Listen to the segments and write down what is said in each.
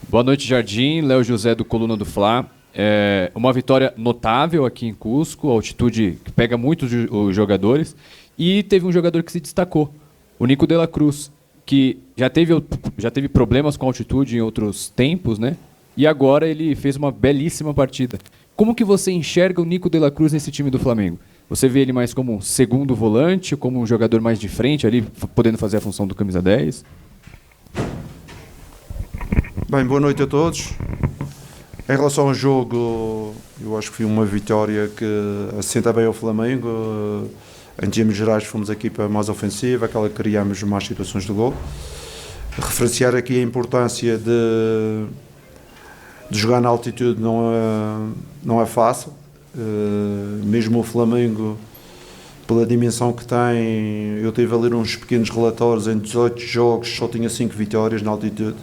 Boa noite, Jardim. Léo José do Coluna do Fla. Uma vitória notável aqui em Cusco, altitude que pega muito os jogadores. E teve um jogador que se destacou, o Nico de la Cruz, que já teve problemas com altitude em outros tempos, né? E agora ele fez uma belíssima partida. Como que você enxerga o Nico de la Cruz nesse time do Flamengo? Você vê ele mais como um segundo volante, como um jogador mais de frente ali, podendo fazer a função do camisa 10? Bem, boa noite a todos. Em relação ao jogo, eu acho que foi uma vitória que assenta bem ao Flamengo. Em termos gerais, fomos a equipa mais ofensiva, aquela que criámos mais situações de gol. Referenciar aqui a importância de jogar na altitude não é fácil. Mesmo o Flamengo, pela dimensão que tem, eu tive a ler uns pequenos relatórios, em 18 jogos só tinha 5 vitórias na altitude.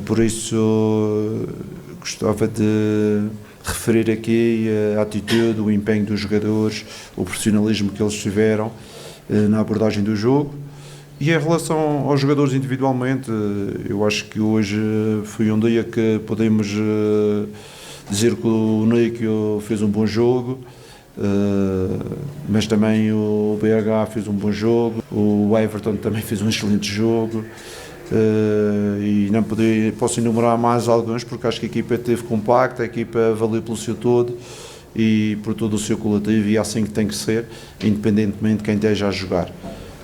Por isso gostava de referir aqui a atitude, o empenho dos jogadores, o profissionalismo que eles tiveram na abordagem do jogo. E em relação aos jogadores individualmente, eu acho que hoje foi um dia que podemos dizer que o Nico fez um bom jogo, mas também o BH fez um bom jogo, o Everton também fez um excelente jogo. E não posso enumerar mais alguns porque acho que a equipa esteve compacta, a equipa valeu pelo seu todo e por todo o seu coletivo, e é assim que tem que ser, independentemente de quem esteja a jogar.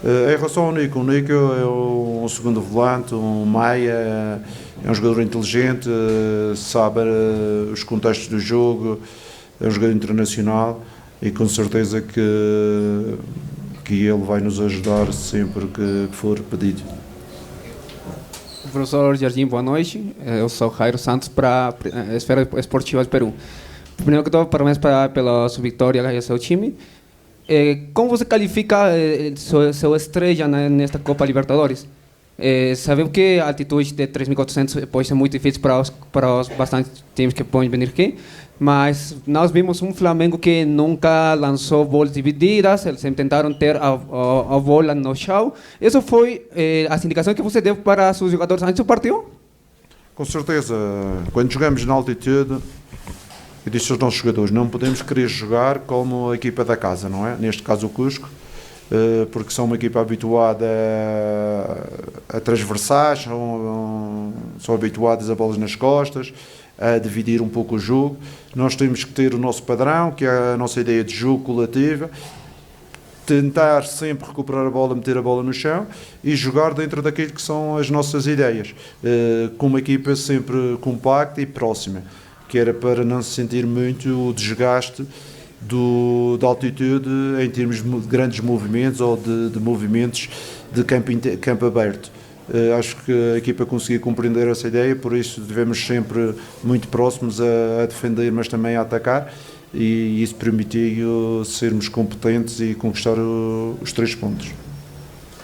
Em relação ao Nico, o Nico é um segundo volante, um meia, é um jogador inteligente, sabe os contextos do jogo, é um jogador internacional e com certeza que ele vai nos ajudar sempre que for pedido. Professor Jardim, boa noite. Eu sou Jairo Santos para a Esfera Esportiva do Peru. Primeiro que tudo, parabéns pela sua vitória e seu time. Como você qualifica sua estreia nesta Copa Libertadores? Sabemos que a altitude de 3.400 pode ser muito difícil para os bastantes times que podem vir aqui, mas nós vimos um Flamengo que nunca lançou bolas divididas, eles tentaram ter a bola no chão. Isso foi as indicações que você deu para os jogadores antes do partido? Com certeza, quando jogamos na altitude, eu disse aos nossos jogadores, não podemos querer jogar como a equipa da casa, não é? Neste caso o Cusco, porque são uma equipa habituada a transversais, são habituadas a bolas nas costas, a dividir um pouco o jogo. Nós temos que ter o nosso padrão, que é a nossa ideia de jogo coletiva, tentar sempre recuperar a bola, meter a bola no chão e jogar dentro daquilo que são as nossas ideias, com uma equipa sempre compacta e próxima, que era para não se sentir muito o desgaste da altitude em termos de grandes movimentos ou de movimentos de campo aberto. Acho que a equipa conseguiu compreender essa ideia, por isso devemos sempre muito próximos a defender, mas também a atacar, e isso permitiu sermos competentes e conquistar os 3 pontos.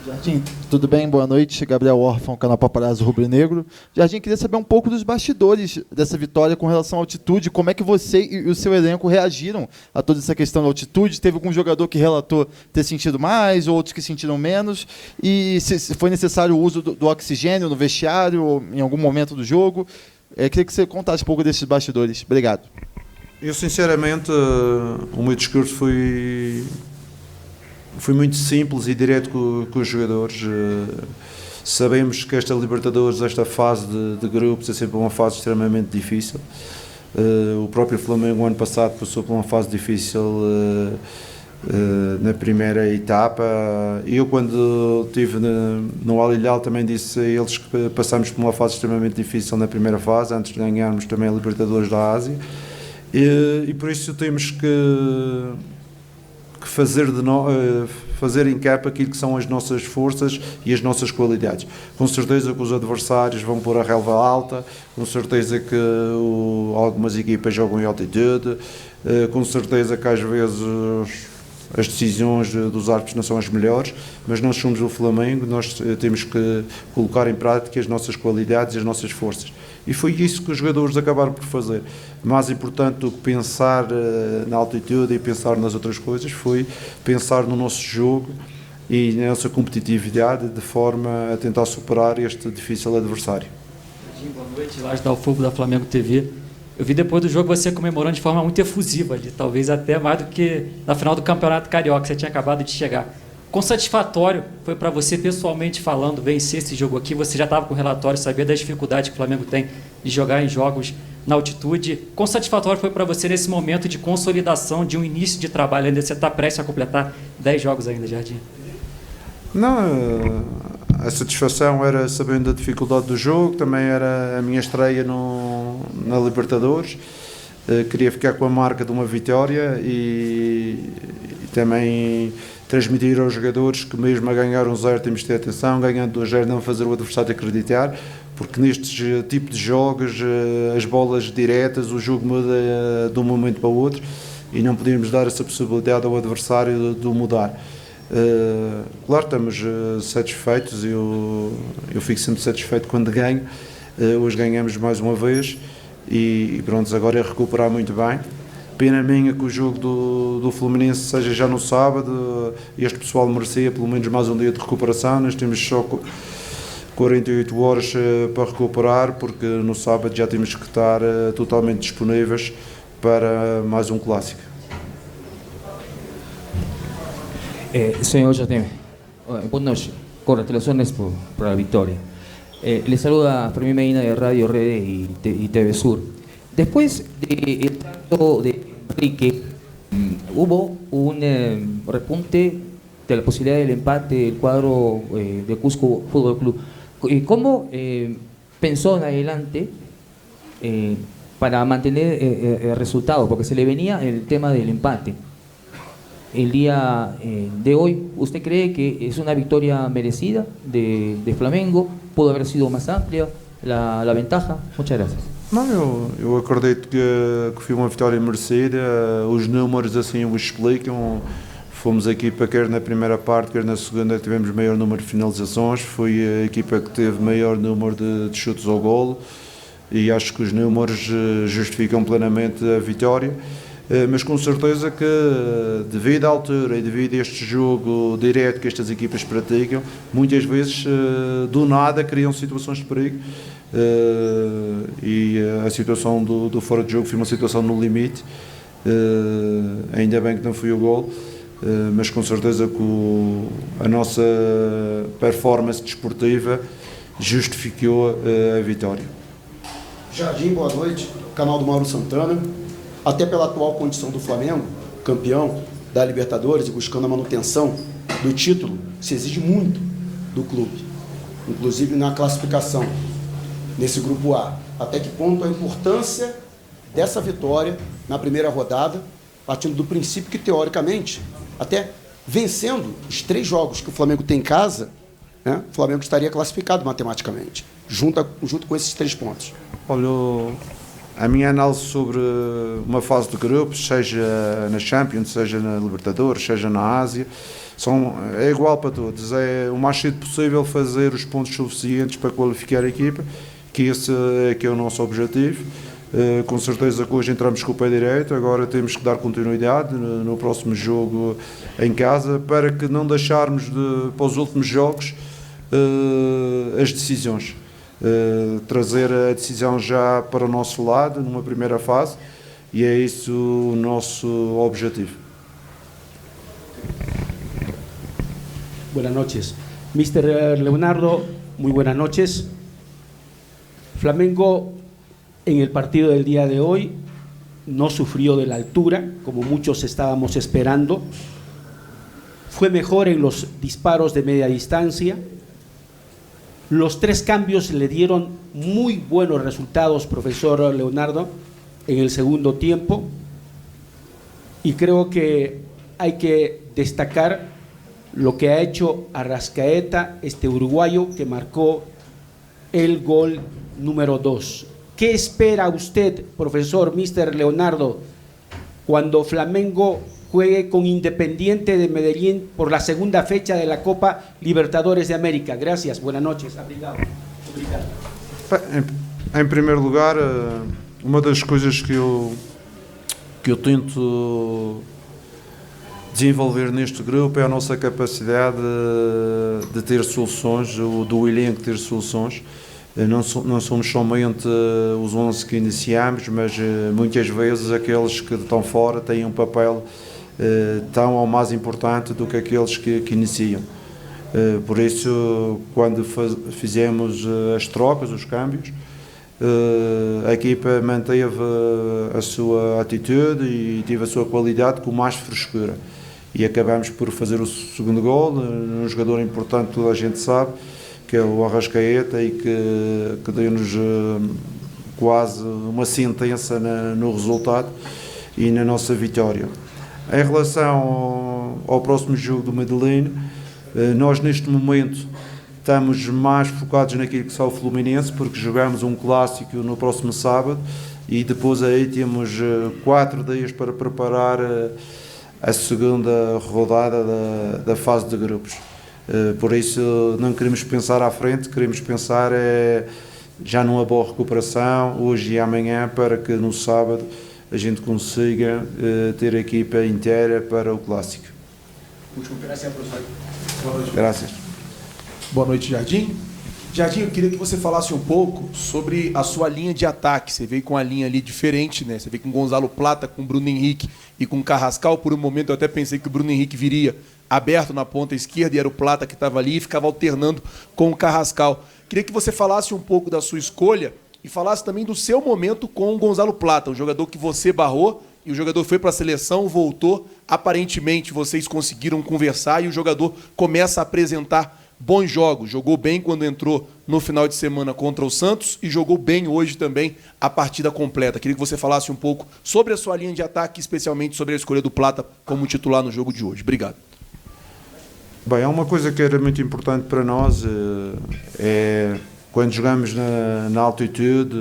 Jardim, tudo bem? Boa noite. Gabriel Órfão, canal Paparazzo Rubro Negro. Jardim, queria saber um pouco dos bastidores dessa vitória com relação à altitude. Como é que você e o seu elenco reagiram a toda essa questão da altitude? Teve algum jogador que relatou ter sentido mais, outros que sentiram menos? E se foi necessário o uso do oxigênio no vestiário ou em algum momento do jogo? Queria que você contasse um pouco desses bastidores. Obrigado. Eu, sinceramente, o meu discurso foi muito simples e direto com os jogadores. Sabemos que esta Libertadores, esta fase de grupos, é sempre uma fase extremamente difícil. O próprio Flamengo, ano passado, passou por uma fase difícil na primeira etapa. Eu, quando estive no Al Hilal, também disse a eles que passámos por uma fase extremamente difícil na primeira fase, antes de ganharmos também a Libertadores da Ásia. E por isso temos que fazer em campo aquilo que são as nossas forças e as nossas qualidades. Com certeza que os adversários vão pôr a relva alta, com certeza que algumas equipas jogam em altitude, com certeza que às vezes as decisões dos árbitros não são as melhores, mas nós somos o Flamengo, nós temos que colocar em prática as nossas qualidades e as nossas forças. E foi isso que os jogadores acabaram por fazer. Mais importante do que pensar na altitude e pensar nas outras coisas foi pensar no nosso jogo e na nossa competitividade de forma a tentar superar este difícil adversário. Jardim, boa noite, lá da Fogo da Flamengo TV. Eu vi depois do jogo você comemorando de forma muito efusiva, ali, talvez até mais do que na final do Campeonato Carioca, você tinha acabado de chegar. Quão satisfatório foi para você, pessoalmente falando, vencer esse jogo aqui? Você já estava com o relatório, sabia das dificuldades que o Flamengo tem de jogar em jogos na altitude. Quão satisfatório foi para você nesse momento de consolidação, de um início de trabalho, ainda você está prestes a completar 10 jogos ainda, Jardim? Não, a satisfação era sabendo da dificuldade do jogo, também era a minha estreia na Libertadores. Queria ficar com a marca de uma vitória e também transmitir aos jogadores que mesmo a ganhar 1-0 temos de ter atenção, ganhando 2-0 não fazer o adversário acreditar, porque nestes tipos de jogos as bolas diretas, o jogo muda de um momento para o outro e não podemos dar essa possibilidade ao adversário de o mudar. Claro, estamos satisfeitos, eu fico sempre satisfeito quando ganho. Hoje ganhamos mais uma vez e pronto, agora é recuperar muito bem. Pena minha que o jogo do Fluminense seja já no sábado. Este pessoal merecia pelo menos mais um dia de recuperação. Nós temos só 48 horas para recuperar, porque no sábado já temos que estar totalmente disponíveis para mais um clássico. Señor Jardim, buenas noches. Congratulaciones por la victoria. Le saluda Fermín Medina de Radio Redes y TV Sur. Después del tanto de Enrique, hubo un repunte de la posibilidad del empate del cuadro de Cusco Fútbol Club. ¿Cómo pensó en adelante para mantener el resultado? Porque se le venía el tema del empate. El día de hoy, ¿usted cree que es una victoria merecida de Flamengo? ¿Pudo haber sido más amplia la ventaja? Muchas gracias. Não, eu acredito que foi uma vitória merecida. Os números assim o explicam. Fomos a equipa, quer na primeira parte, quer na segunda, que tivemos maior número de finalizações. Foi a equipa que teve maior número de chutes ao golo. E acho que os números justificam plenamente a vitória. Mas com certeza que, devido à altura e devido a este jogo direto que estas equipas praticam, muitas vezes do nada criam situações de perigo. E a situação do fora de jogo foi uma situação no limite. Ainda bem que não foi o gol, mas com certeza que a nossa performance desportiva justificou a vitória. Jardim, boa noite, canal do Mauro Santana. Até pela atual condição do Flamengo, campeão da Libertadores e buscando a manutenção do título, se exige muito do clube, inclusive na classificação, nesse grupo A. Até que ponto a importância dessa vitória na primeira rodada, partindo do princípio que, teoricamente, até vencendo os 3 jogos que o Flamengo tem em casa, né, o Flamengo estaria classificado matematicamente, junto com esses 3 pontos. Olha, a minha análise sobre uma fase de grupos, seja na Champions, seja na Libertadores, seja na Ásia, é igual para todos. É o mais cedo possível fazer os pontos suficientes para qualificar a equipa, que esse é que é o nosso objetivo. Com certeza que hoje entramos com o pé direito, agora temos que dar continuidade no próximo jogo em casa, para que não deixarmos para os últimos jogos as decisões. Trazer a decisão já para o nosso lado numa primeira fase, e é isso o nosso objetivo. Buenas noches. Mr. Leonardo, muy buenas noches. Flamengo en el partido del día de hoy no sufrió de la altura, como muchos estábamos esperando. Fue mejor en los disparos de media distancia. Los 3 cambios le dieron muy buenos resultados, profesor Leonardo, en el segundo tiempo. Y creo que hay que destacar lo que ha hecho Arrascaeta, este uruguayo que marcó el gol número 2. ¿Qué espera usted, profesor Mr. Leonardo, cuando Flamengo juegue con Independiente de Medellín por la segunda fecha de la Copa Libertadores de América? Gracias, buenas noches. Obrigado. Em primeiro lugar, uma das coisas que eu tento desenvolver neste grupo é a nossa capacidade de ter soluções, do elenco ter soluções, Não somos somente os 11 que iniciamos, mas muitas vezes aqueles que estão fora têm um papel tão ou mais importante do que aqueles que iniciam. Por isso, quando fizemos as trocas, os câmbios, a equipa manteve a sua atitude e teve a sua qualidade com mais frescura. E acabamos por fazer o segundo gol, um jogador importante, toda a gente sabe, que é o Arrascaeta, e que deu-nos quase uma sentença no resultado e na nossa vitória. Em relação ao próximo jogo do Medellín, nós neste momento estamos mais focados naquilo que são o Fluminense, porque jogamos um clássico no próximo sábado e depois aí temos 4 dias para preparar a segunda rodada da fase de grupos. Por isso não queremos pensar à frente, queremos pensar já numa boa recuperação, hoje e amanhã, para que no sábado a gente consiga ter a equipa inteira para o clássico. Graças. Boa noite, Jardim. Jardim, eu queria que você falasse um pouco sobre a sua linha de ataque. Você veio com a linha ali diferente, né? Você veio com Gonzalo Plata, com Bruno Henrique e com Carrascal. Por um momento eu até pensei que o Bruno Henrique viria aberto na ponta esquerda e era o Plata que estava ali e ficava alternando com o Carrascal. Queria que você falasse um pouco da sua escolha e falasse também do seu momento com o Gonzalo Plata, um jogador que você barrou e o jogador foi para a seleção, voltou. Aparentemente vocês conseguiram conversar e o jogador começa a apresentar bons jogos. Jogou bem quando entrou no final de semana contra o Santos e jogou bem hoje também a partida completa. Queria que você falasse um pouco sobre a sua linha de ataque, especialmente sobre a escolha do Plata como titular no jogo de hoje. Obrigado. Bem, há uma coisa que era muito importante para nós, quando jogamos na altitude,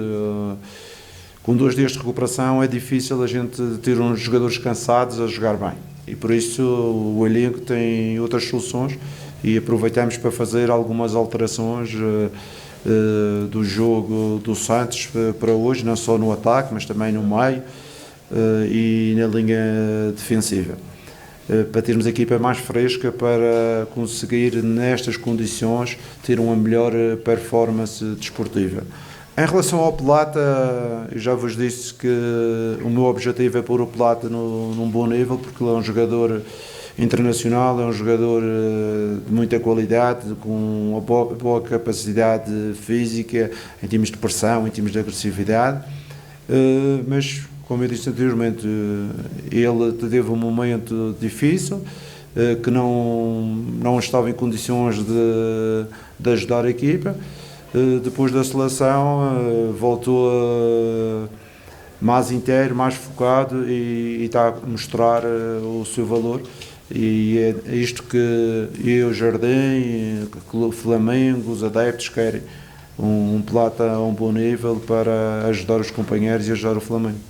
com 2 dias de recuperação, é difícil a gente ter uns jogadores cansados a jogar bem. E por isso o elenco tem outras soluções e aproveitamos para fazer algumas alterações do jogo do Santos para hoje, não só no ataque, mas também no meio e na linha defensiva, para termos a equipa mais fresca para conseguir, nestas condições, ter uma melhor performance desportiva. Em relação ao Plata, eu já vos disse que o meu objetivo é pôr o Plata num bom nível, porque ele é um jogador internacional, é um jogador de muita qualidade, com uma boa capacidade física, em termos de pressão, em termos de agressividade, mas, como eu disse anteriormente, ele teve um momento difícil, que não estava em condições de ajudar a equipa. Depois da seleção voltou mais inteiro, mais focado e está a mostrar o seu valor, e é isto que eu, Jardim, o Flamengo, os adeptos querem, um Plata a um bom nível para ajudar os companheiros e ajudar o Flamengo.